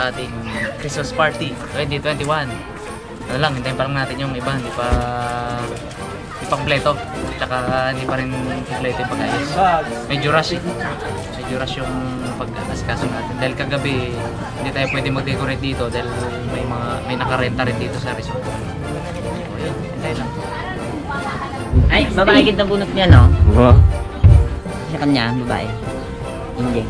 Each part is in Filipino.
sa ating Christmas party 2021. Ano lang, hintayin pa lang natin yung iba, hindi pa kompleto. Tsaka hindi pa rin kompleto yung pag-ayos. Medyo rush eh. Medyo rush yung pag-asikaso natin. Dahil kagabi, hindi tayo pwede mag-decorate dito dahil may nakarenta rin dito sa resort. So, yun, hintayin lang. Ay, babae kita bunot niya, no? Oo. Sa kanya, babae. Hindi.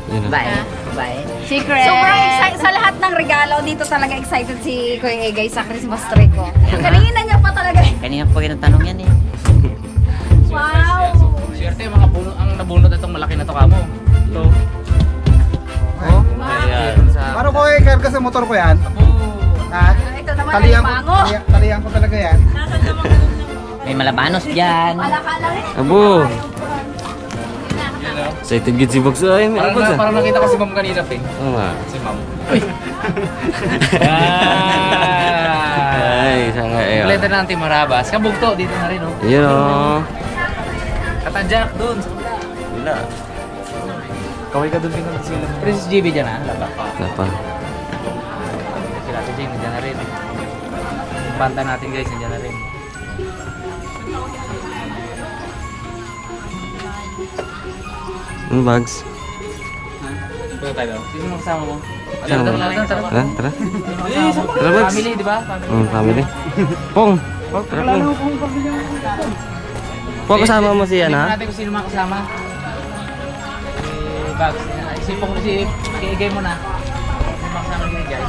Yun na. Babae. Babae. Secret! Sobrang excited sa lahat ng regalo. Dito talaga excited si Kuya Egay sa Christmas tree ko. Kanina niya pa talaga. Kanina pa kinatanong yan eh. Wow! Swerte yung mga ang nabunot itong malaki na to kamo. Ito. Oh, ayan. Paano ko i-carga sa motor ko yan? Ha? Ito naman Talihan ay ko, bango. talihan ko talaga yan. May malabanos dyan. Malakala rin. Abo. Excited gid si Box. Ay, may abot Parang nakita ko si Ma'am kanina, Ping. Oo nga. Si Ma'am. Ay, sana eh. Kompleto na ang Team Marabas. Kabugto, dito na rin, oh. Yun o. Katadyak doon. Wala. Kaway ka doon, Ping. Princess GB dyan, ah. Laba pa. Wala pa. Sila si Jing, dyan na rin. Yung banta natin, guys, dyan na rin. Yung bags. Ito tayo. Sino mo kasama mo? Kasama mo? Tara, tara. Tara, Bags. Family, di ba? Family. Pong. Tara, Pong. Pong, kasama mo si Tingnan Ana? natin kung sino mga kasama. Si Bags. Isipon ko si Kiigay mo na. Sino mga kasama ni Kiigay?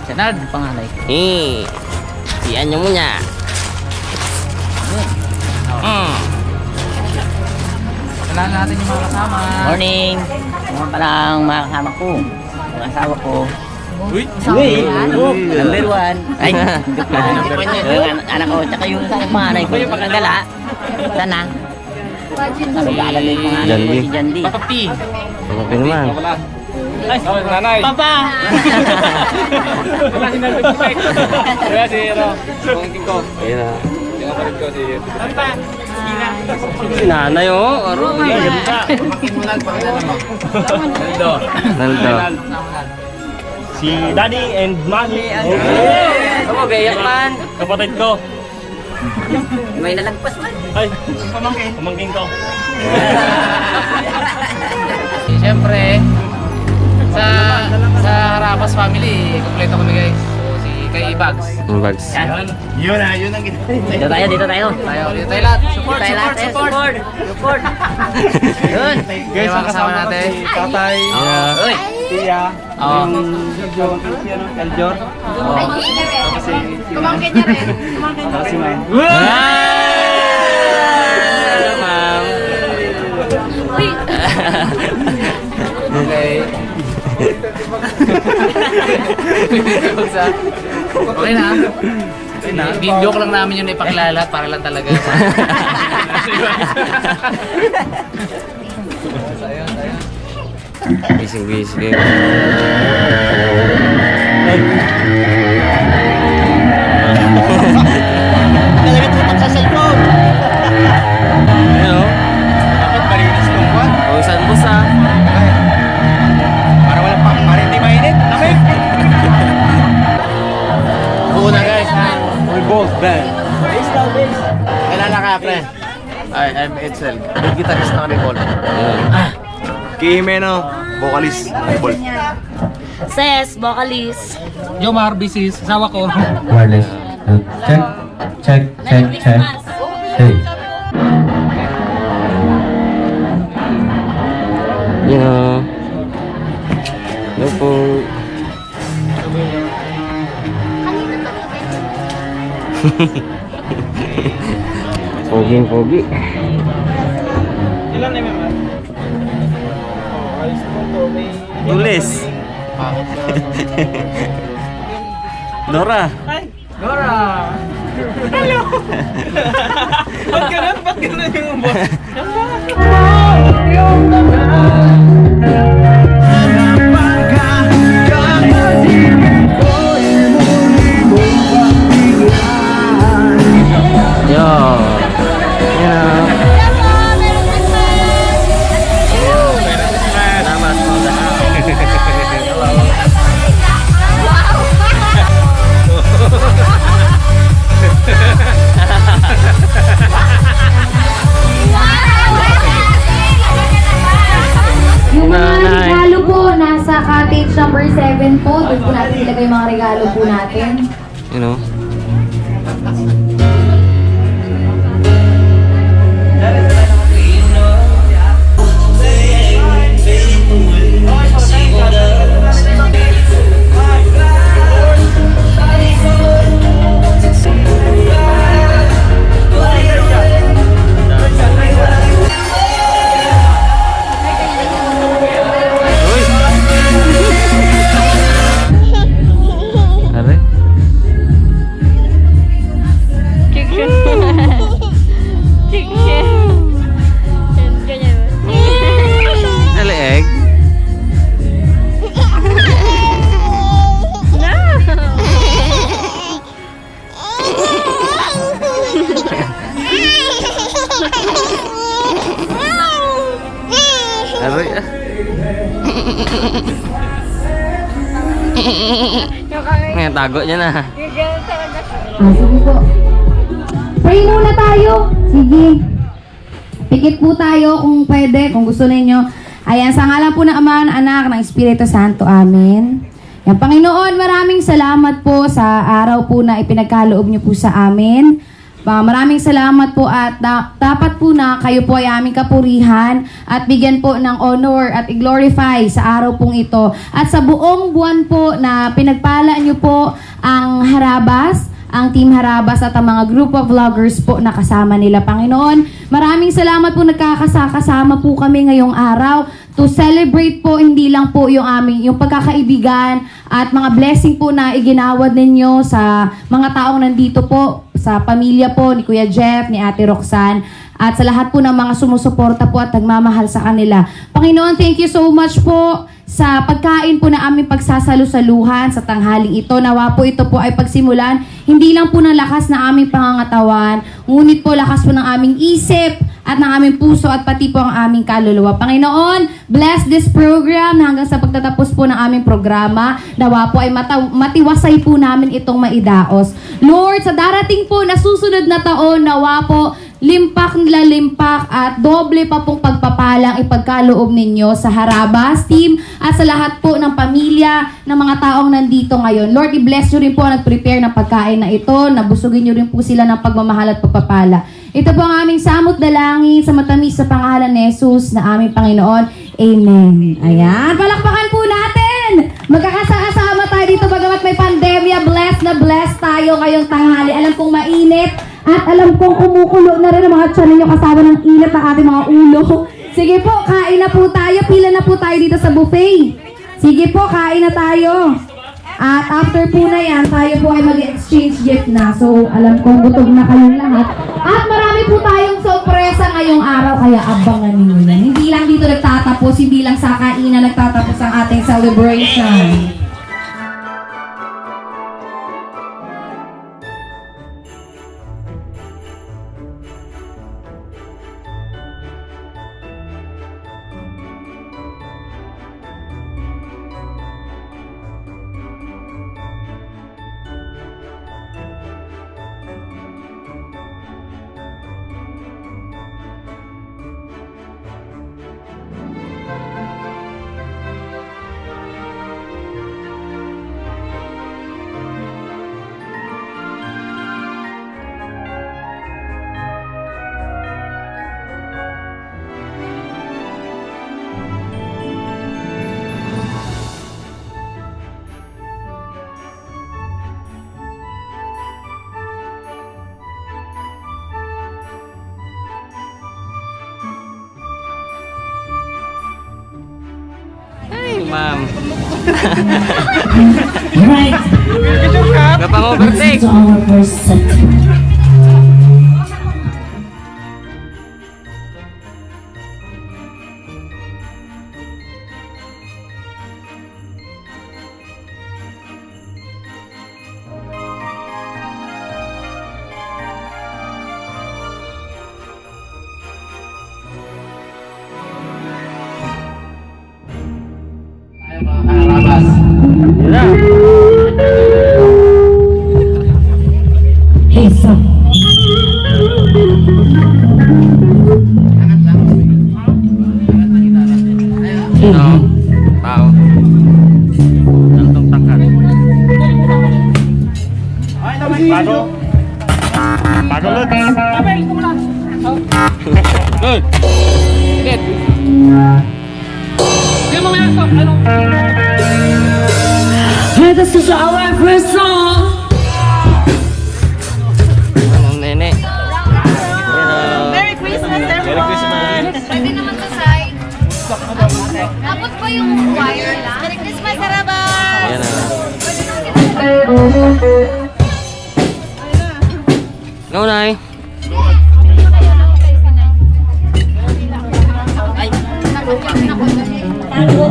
Sanad, pangalay. Si Anyo mo niya. Kailangan natin yung mga kasama. Morning. Mga palang mga kasama ko. Mga asawa ko. Uy! Number one. Ay, yung anak ko. Tsaka yung panganay ko. Yung pagkagala. Sana. Nagagalan yung panganay ko Jandy. si Jandy. Papapi! Okay naman. Ay! Nanay! Papa! Wala sinalito ko eh. Kaya si pangking ko. Ayun na. Yung kapatid ko si Si nanay o. Aroy. Naldo. Naldo. Si Daddy and Mommy. Ako, gayak man. Kapatid ko. May nalagpas man. Ay, pamangkin ko. Siyempre, sa Harapas family, kompleto kami guys. So, si kay Bags. Yung bags. Yun ang Dito tayo, dito tayo. Dito tayo lahat. Support, Tayo lahat, support, support. support. Yun. Guys, yung mga kasama natin. Tatay, Yeah. Uy. Tia, Oo. Eljor, Ay, niya rin. Kumangkin niya rin. Kumangkin niya rin. si Ma'am. Hello, ma'am. Okay. Okay na. Joke lang namin yun ipakilala para lang talaga. Bising-bising. Ayun o. Dapat malinis itong kwan. Kung saan mo sa. Para wala pa, para hindi mainit. Lamig. Buo na guys. We both band. Kailan ka pre? I'm Edsel. Lead guitarist na kami Paul. Kimeno, vocalist. Ball. Ses, vocalist. Jomar, bisis. Asawa ko. Wireless. Check, check, check, check. Hey. Yun o. Hello po. Pogi. Ilan na naman? Tulis. Nora. Nora! Ba't ganun yung boss? Yo. Yeah. Salamat po. Aray ah. Ngayon, tago niya na. Sige po. Pray muna tayo. Sige. Pikit po tayo kung pwede, kung gusto ninyo. Ayan, sa ngalan po ng Ama, ng Anak, ng Espiritu Santo. Amen. Yan, Panginoon, maraming salamat po sa araw po na ipinagkaloob niyo po sa amin. Maraming salamat po at dapat po na kayo po ay aming kapurihan at bigyan po ng honor at i-glorify sa araw pong ito. At sa buong buwan po na pinagpala niyo po ang Harabas, ang Team Harabas at ang mga group of vloggers po na kasama nila, Panginoon. Maraming salamat po nagkakasama po kami ngayong araw to celebrate po hindi lang po yung pagkakaibigan at mga blessing po na iginawad ninyo sa mga taong nandito po, sa pamilya po ni Kuya Jeff, ni Ate Roxanne, at sa lahat po ng mga sumusuporta po at nagmamahal sa kanila. Panginoon, thank you so much po sa pagkain po na aming pagsasalu-saluhan sa tanghaling ito. Nawa po ito po ay pagsimulan, hindi lang po ng lakas na aming pangangatawan, ngunit po lakas po ng aming isip at ng aming puso at pati po ang aming kaluluwa. Panginoon, bless this program na hanggang sa pagtatapos po ng aming programa. Nawa po ay matiwasay po namin itong maidaos. Lord, sa darating po na susunod na taon, nawa po limpak nila limpak at doble pa pong pagpapalang ipagkaloob ninyo sa Harabas team at sa lahat po ng pamilya ng mga taong nandito ngayon. Lord, i-bless nyo rin po ang nag-prepare ng pagkain na ito, nabusugin nyo rin po sila ng pagmamahal at pagpapala. Ito po ang aming samot dalangin sa matamis sa pangalan ni Jesus na aming Panginoon. Amen. Ayan, palakpakan po natin! Magkakasama tayo dito bagamat may pandemya. Bless na bless tayo ngayong tanghali. Alam kong mainit at alam kong kumukulo na rin ang mga tiyan ninyo kasama ng init ng ating mga ulo. Sige po, kain na po tayo. Pila na po tayo dito sa buffet. Sige po, kain na tayo. At after po na yan, tayo po ay mag-exchange gift na. So, alam kong gutom na kayong lahat. At marami po tayong sorpresa ngayong araw, kaya abangan ninyo yan. Hindi lang dito nagtatapos, hindi lang sa kainan nagtatapos ang ating celebration. Ay, ma'am. Right. Napang-overtake. To our first set. Hey, son. No. Tao. Tantong tangkat. Pago. Pago ulit. Good. Good. This is our first song. Anong nene? Merry Christmas, everyone! Merry Christmas. Pwede naman sa side. Abot pa yung wire lang. Merry Christmas, Harabas! Ayan na. No, Nay. Ayan.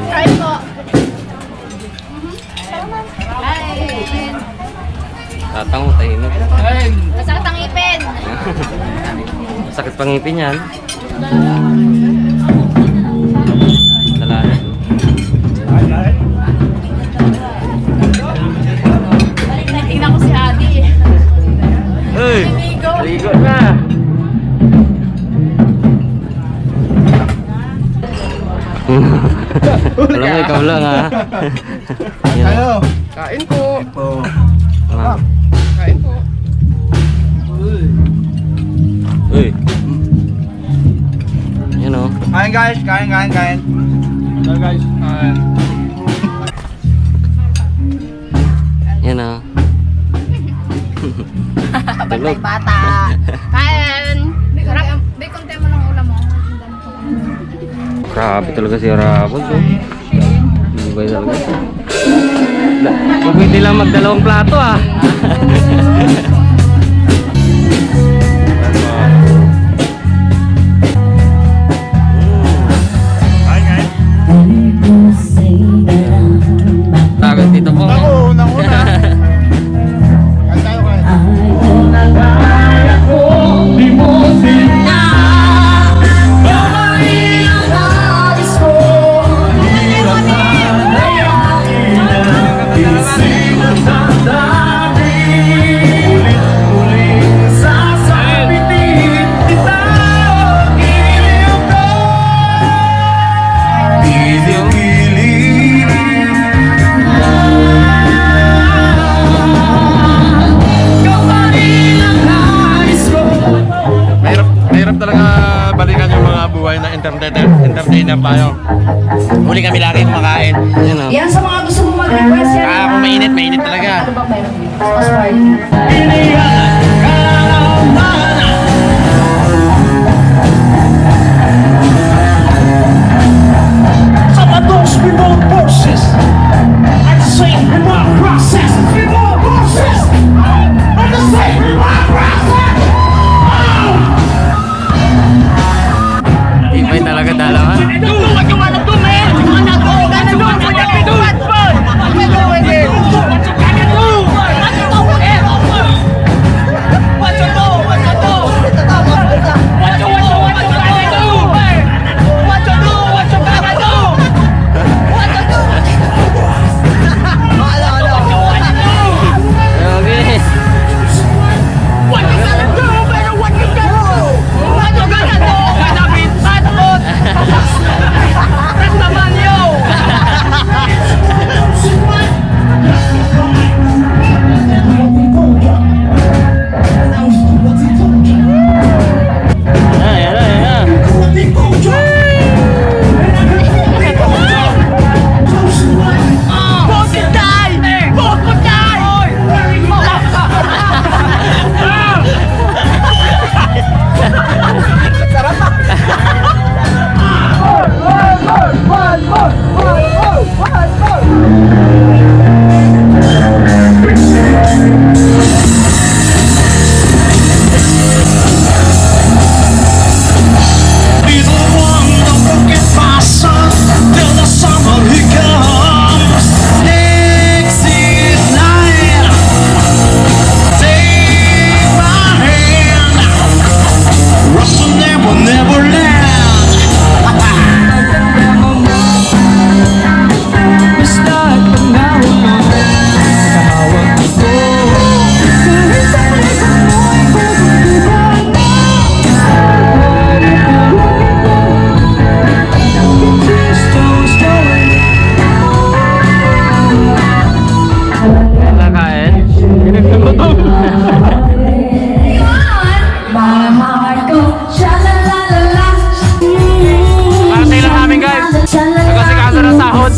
Try po. Tatang tahimik. Masakit ang ipin. Sakit pangipin yan. Dalanan. Tingnan ko si Adi. Uy! Ligo na! Alam mo, ikaw lang ha. Yan. Ano? Kain po. Ah. Kain po. Uy! Yan o. Kain guys, kain. Hello guys. Yan o. Tulog. Bata. Kain. May konti mo lang ulam mo. Grabe talaga si Rapol. Ibay talaga. Kung pwede lang magdalawang plato ah. Kain, kain. Takot dito po. Ako, una. Kain tayo, kain. Mahirap talaga balikan yung mga buhay na entertainer tayo. Huli kami lagi kumakain. Yan o. Yan sa mga gusto mo mag-request yan. Kaya kung mainit talaga. Ano ba meron? Christmas party. Ibay talaga dalawa. Okay. Ayan na. Nakain. Party lang namin guys. Nagkasikaso ng sahod.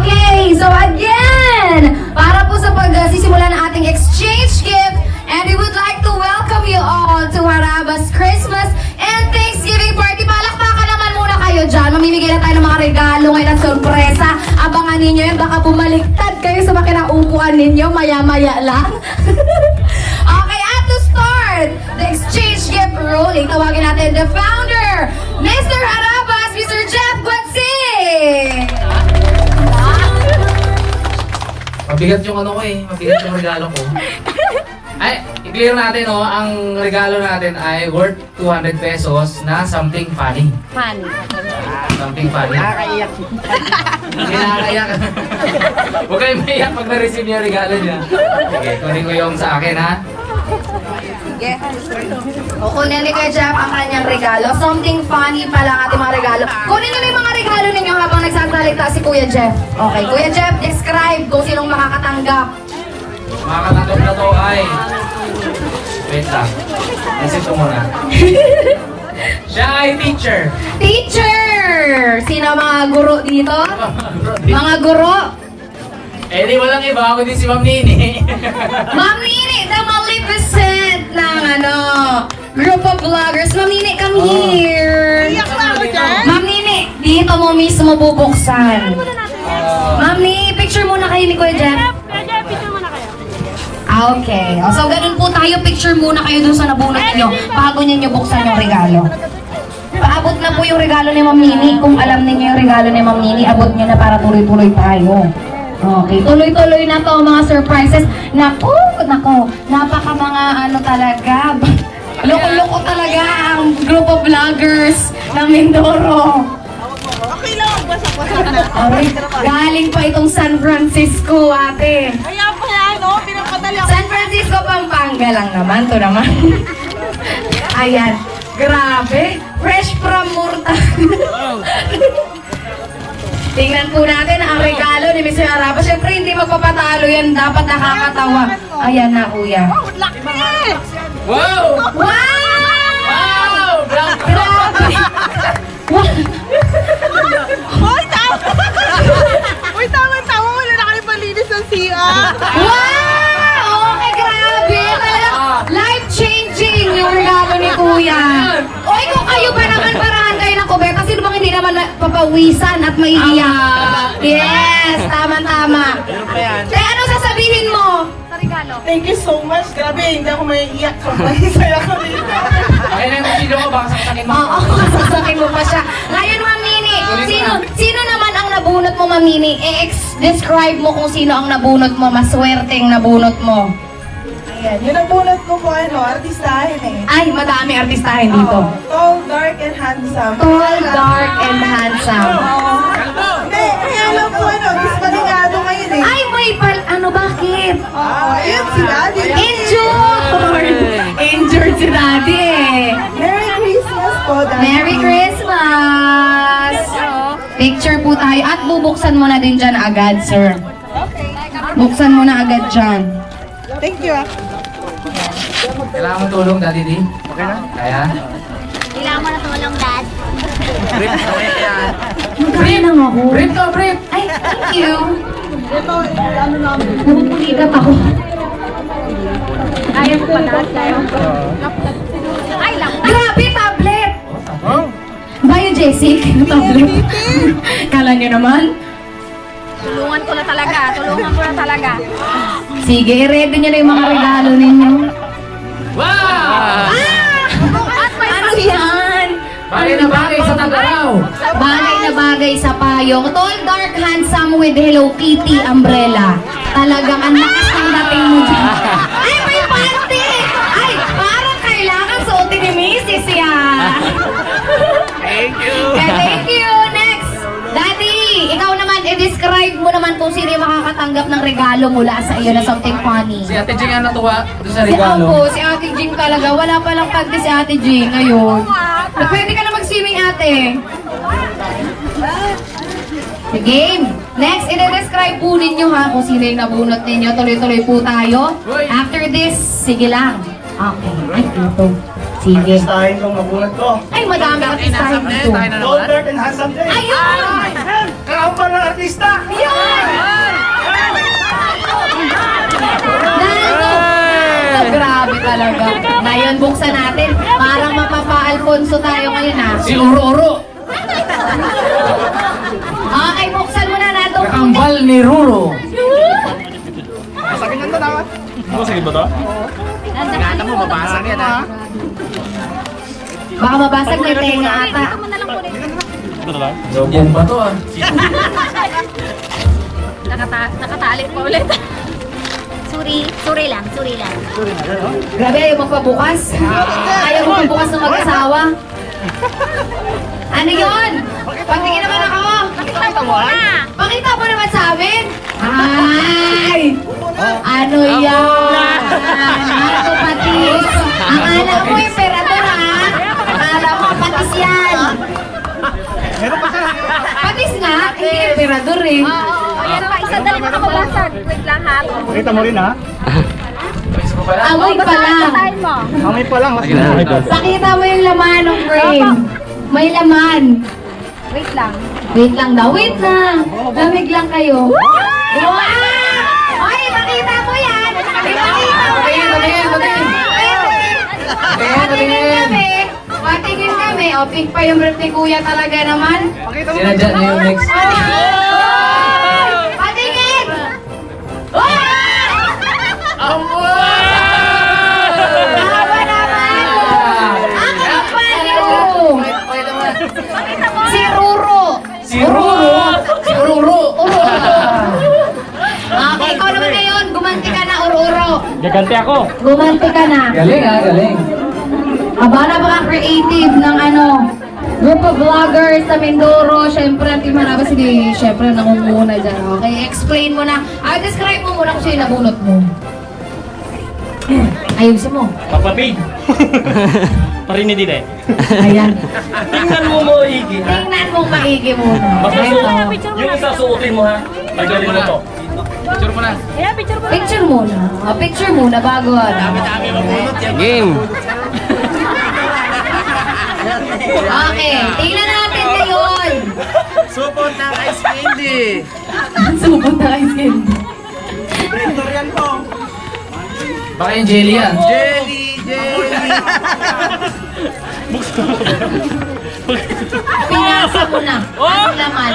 Okay, so again, all to Harabas Christmas and Thanksgiving party. Palakpakan naman muna kayo dyan. Mamimigay na tayo ng mga regalo ngayon at sorpresa. Abangan ninyo yan. Baka bumaliktad kayo sa makinaupuan ninyo. Maya-maya lang. Okay, at to start the exchange gift rolling, tawagin natin the founder, Mr. Harabas, Mr. Jeff Guatsing! Mabigat yung ano ko eh. Mabigat yung regalo ko. Ay, i-clear natin oh, ang regalo natin ay worth 200 pesos na something funny. Funny. Something funny. Nakakaiyak. Hindi nakakaiyak. Huwag kayong maiyak pag na-receive yung regalo niya. Okay, kunin ko yung sa akin ha. Kunin ni Kuya Jeff ang kanyang regalo. Something funny pala ang ating mga regalo. Kunin niyo na yung mga regalo ninyo habang nagsasalita si Kuya Jeff. Okay, Kuya Jeff, describe kung sinong makakatanggap. Makakatanggap na to ay... Wait lang. Nasip ko muna. Siya ay teacher. Teacher! Sino mga guro dito? Mga guro? Eh di walang iba, ako din si Ma'am Nini. Ma'am Nini, the Maleficent ng group of vloggers. Ma'am Nini, come here. Ma'am Nini, dito mo mismo bubuksan. Ma'am Nini, picture muna kayo ni Kuya Jeff. Okay. So, ganun po tayo. Picture muna kayo dun sa nabunot niyo bago niyo buksan yung regalo. Paabot na po yung regalo ni Ma'am Nini. Kung alam niyo yung regalo ni Ma'am Nini, abot niyo na para tuloy-tuloy tayo. Okay, tuloy-tuloy na to mga surprises. Naku, napaka mga talaga. Loko-loko talaga ang group of vloggers ng Mindoro. Okay lang, basa-basa na. Galing pa itong San Francisco, ate. Kaya pala, no? Pinapadala ko. San Francisco, Pampanga lang naman. To naman. Ayan. Grabe. Fresh from Murta. Tingnan po natin ang regalo ni Mr. Harabas. Siyempre, hindi magpapatalo yan. Dapat nakakatawa. Ayan na, kuya. Oh, laki! Wow! Wow! Wow! Grabe! Hoy, tama! Uy, tama-tama. Wala na kayo palinis ng CR. Wow! Okay, grabe! Talagang life-changing yung regalo ni kuya. Oy, kung kayo ba naman parahan kayo ng kubeta, sino bang hindi naman papawisan at maiiyak? Yes! Tama-tama. Kaya ano sasabihin mo? Thank you so much. Grabe, hindi ako maiiyak. Sobrang saya ko rin. Ay na yung kuchilo ko, baka saksakin mo. Oo, sasakin mo pa siya. Ngayon, Ma'am Nini, sino naman ang nabunot mo, Ma'am Nini? Describe mo kung sino ang nabunot mo, maswerteng nabunot mo. Ayan, yung nabunot ko po, artistahin eh. Ay, madami artistahin dito. Tall, dark, and handsome. Tall, dark, and handsome. Hindi, kaya lang po, dispaligado ngayon eh. Ay, may bakit? Ayun sila. Injured! Injured si Daddy eh. Merry Christmas po, Daddy. Merry Christmas! Picture po tayo at bubuksan mo na din dyan agad, sir. Buksan mo na agad dyan. Thank you. Kailangan mo tulong, Daddy D? Okay na? Kaya? Kailangan mo na tulong, Dad. Magkaya lang ako. Brief to, brief! Ay, thank you. Napupuligat ako. Ayaw ko pa lahat tayo. Ay, lang. Grabe, tablet! Bayo, Jessic. Tablet. Kala niyo naman? Tulungan ko na talaga. Sige, ready niyo na yung mga regalo ninyo. Wow! Ano yan? Bagay na bagay sa Tagaraw! Bagay na bagay sa payong. Tall, dark, handsome with Hello Kitty umbrella. Talagang ang lakas ng dating mo dyan. Ay, may panty! Ay, parang kailangan suotin ni Mrs. yan. Thank you! Thank you! Next! Daddy, ikaw naman, i-describe mo naman kung sino yung makakatanggap ng regalo mula sa iyo na something funny. Si Ate Jing ang natuwa doon sa Si regalo. Ampo, si Ate Jing talaga. Wala palang tagdi si Ate Jing ngayon. Pwede ka na mag-swimming, ate. The game. Next, i-describe po ninyo ha kung sino yung nabunot ninyo. Tuloy-tuloy po tayo. After this, sige lang. Okay. Ay, ito. Sige. Artistahin kong nabunot ko. Ay, madami artistahin dito. Tall, dark, and handsome din. Ayun! Kaampan ng artista! Yun! Naldo! Grabe talaga. Ngayon, buksan natin. Parang mapapa-Alfonso tayo ngayon, ha? Si Uro-Uro. Okay, buksan mo na natin. Kambal ni Ruro. Sabi niyan to dapat. Ingatan mo, mabasag yan ha. Baka mabasag may tenga ata. Dito mo na lang kunin. Yan ba to ah? Nakatali pa ulit. Suri lang. Grabe, ayaw magpabukas. Ayaw magpabukas ng mag-asawa. Ano yun? Patingin naman ako. Pakita mo na. Pakita mo naman sa amin. Ay! Ano yan? Ano patis? Akala mo emperador ha? Akala mo patis yan. Patis nga, hindi emperador eh. Oo, yan pa. Isa dali na kababasag. Wait lang ha. Pakita mo rin ha. Amoy pa lang. Basahin mo. Kamay pa lang. Pakita mo yung laman ng frame. May laman. Wait lang. Wait lang daw. Wait lang. Lamig lang kayo. Wow! Ay, makita mo yan! Pakita mo! Patingin kami. Patingin kami. O, pink pa yung rep ni Kuya talaga naman. Pakita mo. Sinadya niya yung next. Patingin! Haba naman! Ang kapal yun! Si Ruro! Si Ruro! Si Ruro! Okay, ikaw naman ngayon. Gumanti ka na, Uro-Uro. Gaganti ako. Gumanti ka na. Galing ah, galing. Aba, napaka-creative ng group of vloggers sa Mindoro. Siyempre, ang Team Manabas, hindi, siyempre, nangunguna dyan. Okay, explain mo na. Describe mo muna kung sino yung nabunot mo. Ayusin mo. Papapig. Parini din eh. Ayan. Tingnan mo mo, Iggy. Tingnan mong maigi muna. Basta Ito. yung isa suotin mo ha. Tagalin mo to. Picture mo na. Ayan, picture mo. Picture muna. Picture muna bago. Game. Okay, tingnan natin ngayon. Supot ng ice candy. Subot na ice candy. Yan po. Baka yung jelly yan. Jelly. Pinasa mo na. Ang laman.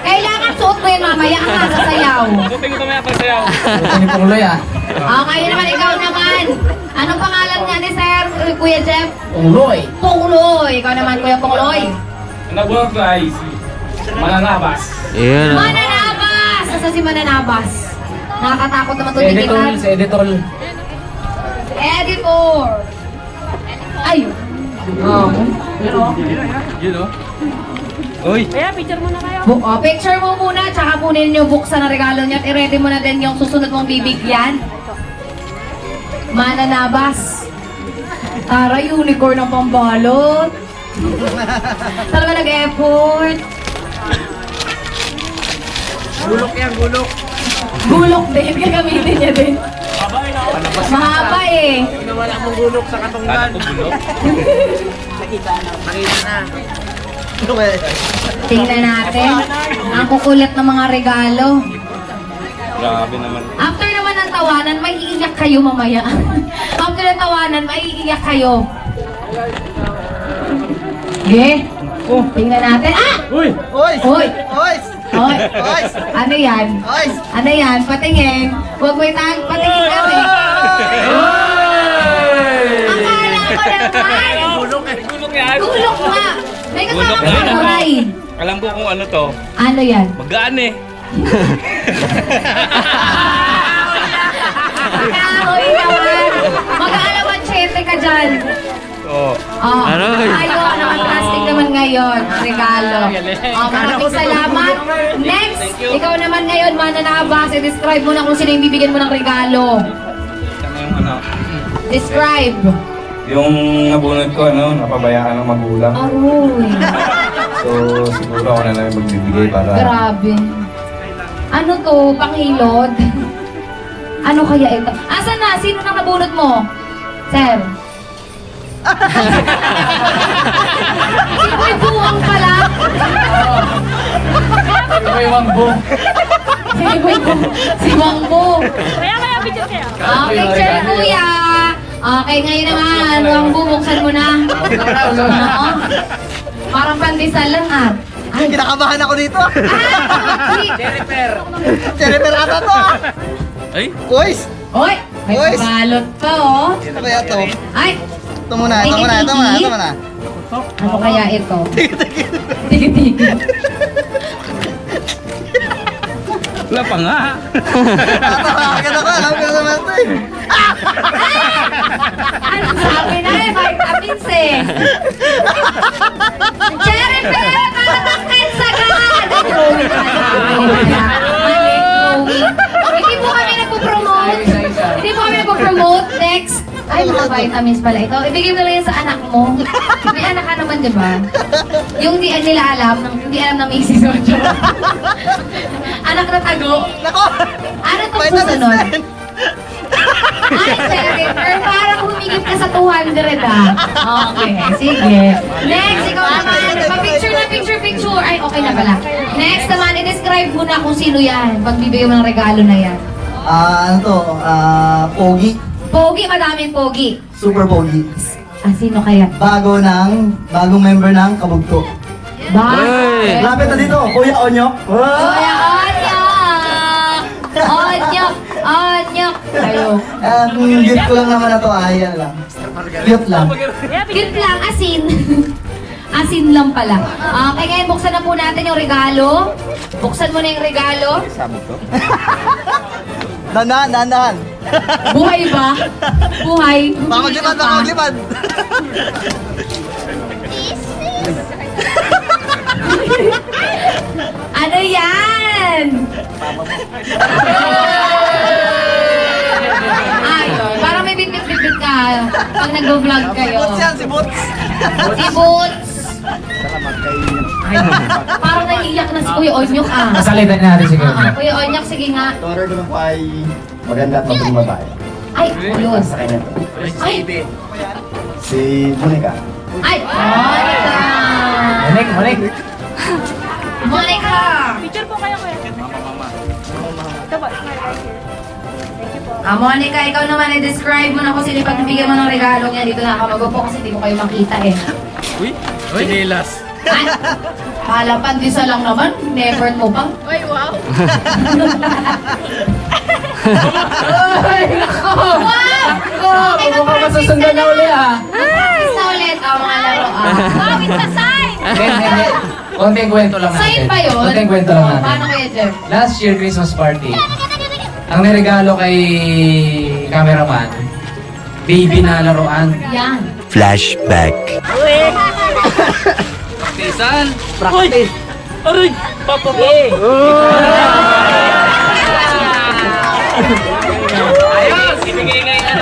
Kailangan suot mo yun mamaya ang nagasayaw. Buti ko mamaya pagsayaw. Ito ni Pangloy ah. Okay naman, ikaw naman. Anong pangalan nga ni Sir Kuya Jeff? Pangloy. Pungloy. Ikaw naman, Kuya Pungloy. Nag-work guys. Mananabas. Ayan. Mananabas! Asa si Mananabas? Nakakatakot naman ito tigilan. Si Editor. Editor! Ay! Oh. Ayan, picture mo na kayo. Picture mo muna, tsaka kunin yung buksan na regalo niya at i-ready mo na din yung susunod mong bibigyan. Mananabas. Tara, unicorn ang pambalot. Talaga nag-effort. Gulok yan, gulok. Gulok din, gagamitin niya din. Mahaba eh. Nawala mong gulok sa katunggan. Nakita na. Tingnan natin. Ang kukulit ng mga regalo. Grabe naman. After naman ng tawanan, may iiyak kayo mamaya. After ng tawanan, may iiyak kayo. Okay? Tingnan natin. Ah! Uy! Oy! Hoy! Oy! Hoy! Oy! Ano yan? Oy! Ano yan? Patingin. Huwag mo itang patingin kami. Akala ko naman. Gulok eh. Gulok yan. Gulok nga. May kasama Gulok ka yan. kulay. Alam ko kung ano to. Ano yan? Magaan eh. Kahoy naman. Mag-aalaman chete ka dyan. Oo. Oh, Aroy. ayun, naman plastic naman ngayon. Regalo. Oh, maraming salamat. Next, ikaw naman ngayon, Mananabas. I-describe mo na kung sino yung bibigyan mo ng regalo. Ano yung ano? Describe. Yung nabunod ko, napabayaan ng magulang. Aroy. So, siguro ako na lang yung magbibigay para... Grabe. Ano to? Panghilod? Ano kaya ito? Asan na? Sino nang nabunod mo? Sir? Si Boy Buwang pala. Ito yung Wangbo. Si Boy Bu. Si Wangbo. Kaya picture kayo. Ah, Picture kuya. Okay, ngayon naman, ang bubuksan mo na. Oo. Parang pandesal lang ah. Ay, kinakabahan ako dito. Jennifer! Jennifer ata to. Ay! Boys, Oy, may Boys. balot pa oh. ano kaya to? Ay, Ito muna. ano kaya ito? Tigil-tigil. Wala pa nga! Nakakabahan ako. Alam ko naman ito eh. Ano sabi na eh, vitamins eh. Cherry Pep, matatangkad sa gad! Hindi po kami nagpo-promote. Hindi po kami nagpo-promote. Next. Ay, mga vitamins pala ito. Ibigay mo lang yan sa anak mo. May anak ka naman, di ba? Yung di nila alam, hindi alam na may isisocho. Anak na tago. Nako! Ano itong susunod? Ay, Jennifer, parang humigit ka sa 200 ah. Okay, sige. Next, ikaw naman. Pa-picture na, picture. Ay, okay na pala. Next naman, i-describe mo na kung sino yan. Pagbibigay mo ng regalo na yan. Ano to? Pogi. Pogi, madaming pogi. Super pogi. Ah, sino kaya? Bagong member ng Kabugto. Bakit? Lapit na dito, Kuya Onyok. Kuya Onyok! Onyok! Kayo. Gift ko lang naman na to, ayan lang. Gift lang. Cute lang, asin. Asin lang pala. Okay, ngayon buksan na po natin yung regalo. Buksan mo na yung regalo. Dandahan. Buhay ba? Buhay. Baka maglipad. Ano yan? Ay, parang may bit-bit ka pag nag-vlog kayo. Boots yan, si Boots. Si Boots. Ay, parang naiiyak na si Kuya Onyok ah. Masalitan natin si Kuya Onyok, sige nga. Daughter naman po ay maganda at mabuting babae. Ay, yun. Sa kanya to. Ay, Si Monica. ay, Monica. Monica. Picture po kayo kuya. Ito po. Monica, ikaw naman i-describe mo na kung sino pagbibigyan mo ng regalo niya. Dito na ako mag-upo kasi hindi ko kayo makita eh. Uy! Sinilas! Ay, halapan disa lang naman. Never mo pa. Ay, wow. Ay, nako! Wow! Okay na para masusundan na uli ah. Sa ulit, mga laro ah. Wow, it's a sign. Konting kwento lang natin. Sign ba yun? Konting kwento lang natin. Paano kaya, Jeff? Last year Christmas party, ang niregalo kay cameraman, baby na laruan. Yan. Flashback. Praktisan! Practice! Aray! Papa mo! Ayos! Ibigay ngayon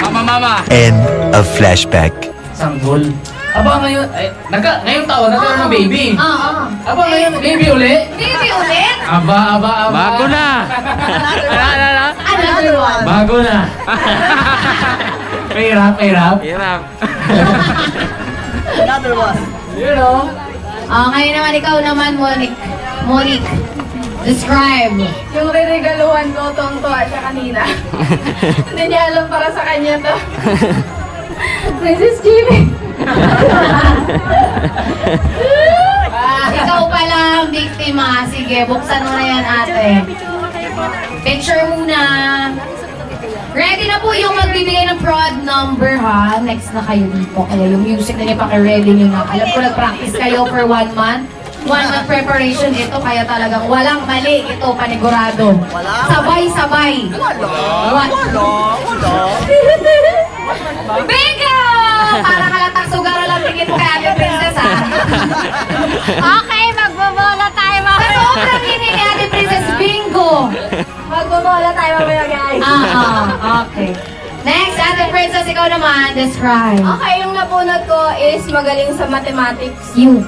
Mama! End of flashback. Sanggol. Aba ngayon, ngayong taon nagkaroon ng baby. Oo. Aba ngayon, baby uli. Baby ulit? Aba. Bago na! Another one. Bago na. Mahirap. Hirap! Another one. You know? Ngayon naman ikaw naman, Monique. Describe. Yung re-regaluhan ko, tuwang-tuwa siya kanina. Hindi niya alam para sa kanya to. Princess Jimmy. Ikaw pala ang biktima. Sige, buksan mo na yan, ate. Picture muna. Ready na po yung magbibigay ng prod number, ha? Next na kayo dito. Kaya yung music na niya paki-ready nyo na. Alam ko, nag-practice kayo for 1 month. 1 month preparation ito, kaya talagang walang mali ito, panigurado. Sabay-sabay. Bingo! Para halatang sugar lang tingin mo kay Ate Princess, ha? Okay, magbobola tayo Sa mamaya. sobrang hinig ni Ate Princess, bingo! Magbobola tayo mamaya, guys. Okay. Next, Ate Princess, ikaw naman, describe. Okay, yung napunod ko is magaling sa mathematics. You.